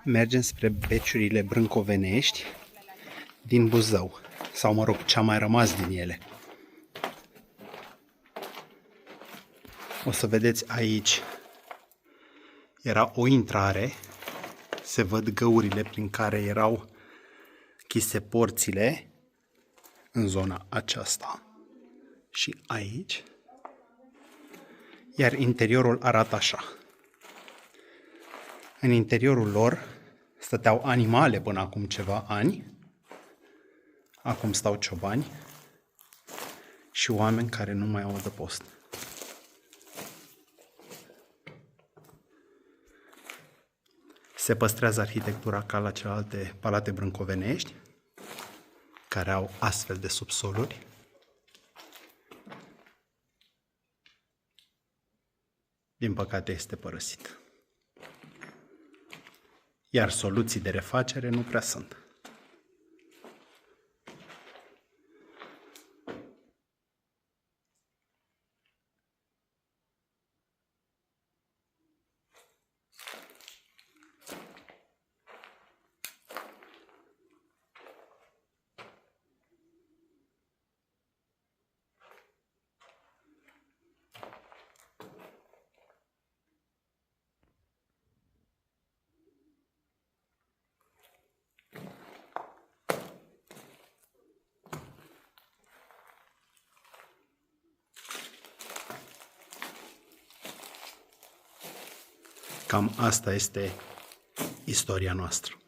Mergem spre beciurile brâncovenești din Buzău, sau mă rog, ce a mai rămas din ele. O să vedeți aici, era o intrare, se văd găurile prin care erau închise porțile în zona aceasta și aici, iar interiorul arată așa. În interiorul lor stăteau animale până acum ceva ani, acum stau ciobani și oameni care nu mai au adăpost. Se păstrează arhitectura ca la celelalte palate brâncovenești, care au astfel de subsoluri. Din păcate este părăsit. Iar soluții de refacere nu prea sunt. Cam asta este istoria noastră.